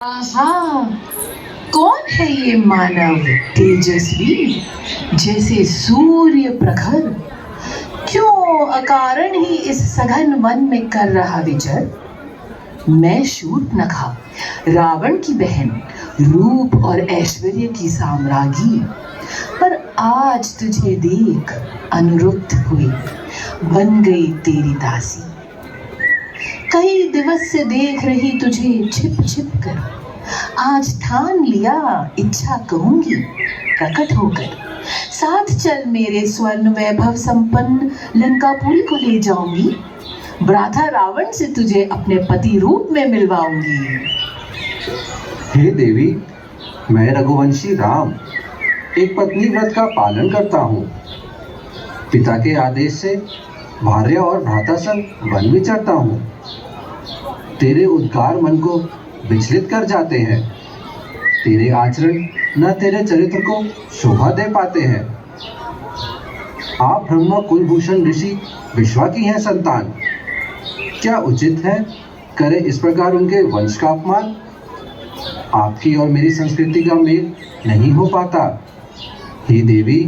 आहा, कौन है ये मानव तेजस्वी जैसे सूर्य प्रखर? क्यों अकारण ही इस सघन वन में कर रहा विचर? मैं शूर्पणखा, रावण की बहन, रूप और ऐश्वर्य की साम्राज्ञी, पर आज तुझे देख अनुरुक्त हुई, बन गई तेरी दासी। कई दिवस से देख रही तुझे छिप छिप कर, आज ठान लिया इच्छा कहूंगी प्रकट होकर। साथ चल मेरे स्वर्ण वैभव संपन्न लंकापुरी को ले जाऊंगी, भ्राता रावण से तुझे अपने पति रूप में मिलवाऊंगी। हे देवी, मैं रघुवंशी राम एक पत्नी व्रत का पालन करता हूँ। पिता के आदेश से भार्य और भ्राता संग वन विचरता हूँ। तेरे उद्गार मन को विचलित कर जाते हैं। तेरे आचरण न तेरे चरित्र को शोभा दे पाते हैं। आप ब्रह्मा कुलभूषण ऋषि विश्वा की हैं संतान। क्या उचित है करे इस प्रकार उनके वंश का अपमान? आपकी और मेरी संस्कृति का मेल नहीं हो पाता। हे देवी,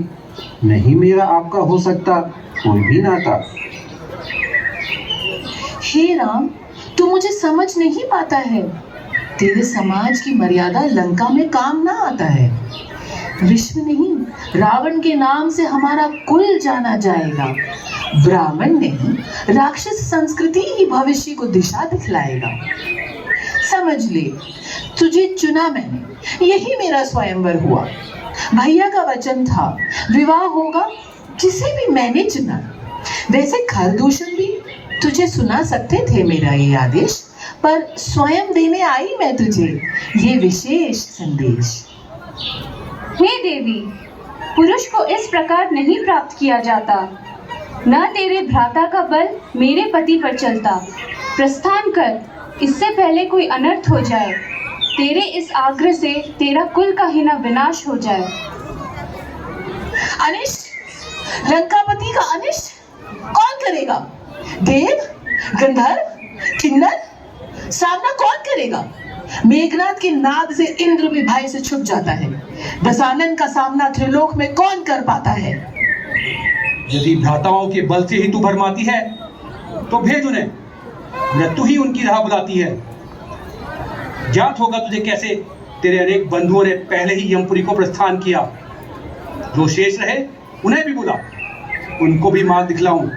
नहीं मेरा आपका हो सकता कोई भी नाता। हे राम, तू मुझे समझ नहीं पाता है। तेरे समाज की मर्यादा लंका में काम ना आता है। विश्व नहीं, रावण के नाम से हमारा कुल जाना जाएगा। ब्राह्मण नहीं, राक्षस संस्कृति ही भविष्य को दिशा दिखलाएगा। समझ ले, तुझे चुना मैंने, यही मेरा स्वयंवर हुआ। भैया का वचन था विवाह होगा जिसे भी मैंने चुना। वैसे खरदूषण भी तुझे सुना सकते थे मेरा ये आदेश, पर स्वयं देने आई मैं तुझे ये विशेष संदेश। हे देवी, पुरुष को इस प्रकार नहीं प्राप्त किया जाता। न तेरे भ्राता का बल मेरे पति पर चलता। प्रस्थान कर, इससे पहले कोई अनर्थ हो जाए। तेरे इस आग्रह से तेरा कुल का ही न विनाश हो जाए। अनिष्ट, लंकापति का अनिष्ट कौन करेगा? देव, गंधर्व, किन्नर, सामना कौन करेगा? मेघनाद के नाद से इंद्र भी भय से छुप जाता है। दशानन का सामना त्रिलोक में कौन कर पाता है? यदि भ्राताओं के बल से ही तू भरमाती है तो भेज उन्हें, मृत्यु ही उनकी राह बुलाती है। ज्ञात होगा तुझे कैसे तेरे अनेक बंधुओं ने पहले ही यमपुरी को प्रस्थान किया। जो शेष रहे उन्हें भी बुला, उनको भी मार्ग दिखलाऊं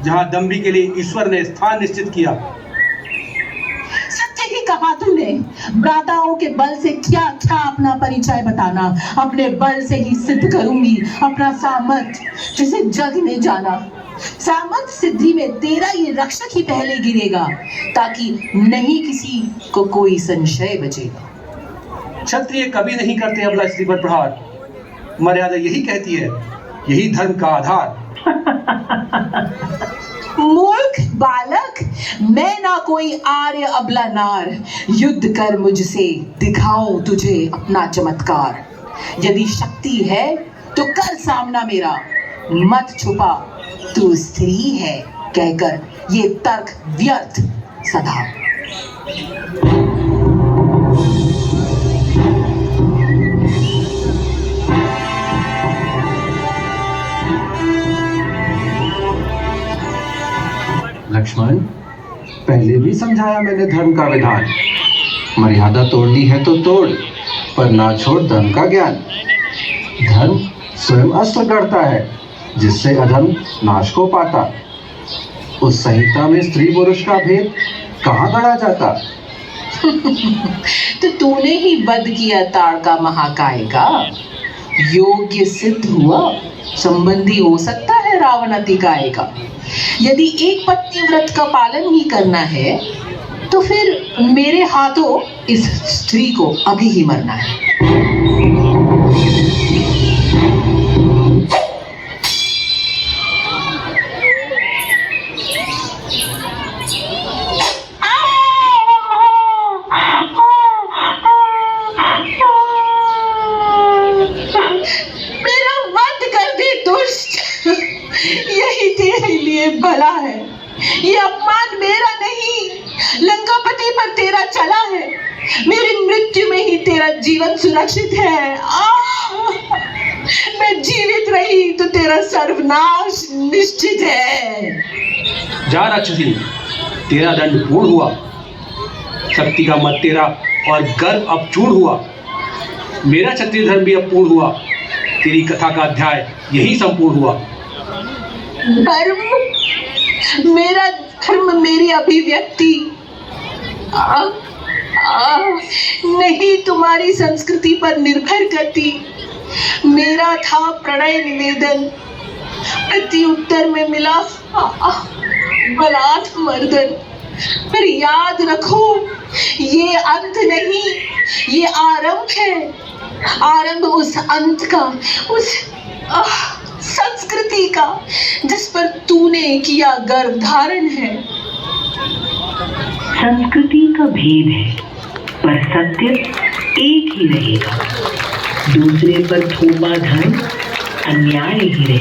जहां दंभी के लिए ईश्वर ने स्थान निश्चित किया। सत्य ही कहा तूने। भ्राताओं के बल से क्या क्या अपना परिचय बताना। अपने बल से ही सिद्ध करूंगी अपना सामर्थ्य, जिसे जग ने जाना। सामर्थ्य सिद्धि में तेरा ये रक्षक ही पहले गिरेगा, ताकि नहीं किसी को कोई संशय बचेगा। क्षत्रिय कभी नहीं करते अबला स्त्री पर प्रहार। मर्यादा यही कहती है, यही धर्म का आधार। मूर्ख बालक, मैं ना कोई आर्य अबला नार। युद्ध कर मुझसे, दिखाऊं तुझे अपना चमत्कार। यदि शक्ति है तो कर सामना मेरा, मत छुपा तू स्त्री है कहकर ये तर्क व्यर्थ सदा। लक्ष्मण, पहले भी समझाया मैंने धर्म का विधान। मर्यादा तोड़नी है तो तोड़, पर ना छोड़ धर्म का ज्ञान। धर्म स्वयं अस्त्र करता है, जिससे अधर्म नाश को पाता। उस संहिता में स्त्री पुरुष का भेद कहाँ गढ़ा जाता? तो तूने ही वध किया ताड़का महाकाय का। योग्य सिद्ध हुआ, संबंधी हो सकता है रावण अतिकाय का। यदि एक पत्नी व्रत का पालन ही करना है, तो फिर मेरे हाथों इस स्त्री को अभी ही मरना है। मेरा वध कर दे दुष्ट, यही तेरे लिए भला है। ये अपमान मेरा नहीं, लंकापति पर तेरा चला है। मेरी मृत्यु मृत्यु में ही तेरा जीवन सुरक्षित है। मैं जीवित रही तो तेरा सर्वनाश निश्चित है। जा राक्षसी, तेरा दंड पूर्ण हुआ। शक्ति का मत तेरा और गर्व अब चूर्ण हुआ। मेरा क्षत्रिय धर्म भी अब पूर्ण हुआ। तेरी कथा का अध्याय यही संपूर्ण हुआ। धर्म, मेरा धर्म, मेरी अभिव्यक्ति नहीं तुम्हारी संस्कृति पर निर्भर करती। मेरा था प्रणय निवेदन, प्रति उत्तर में मिला बलात् मर्दन। पर याद रखो, ये अंत नहीं, ये आरंभ है। आरंभ उस अंत का, उस संस्कृति का जिस पर तूने किया गर्भ धारण है। संस्कृति का भेद है, पर सत्य एक ही रहेगा। दूसरे पर थोपा धन अन्याय ही रहेगा।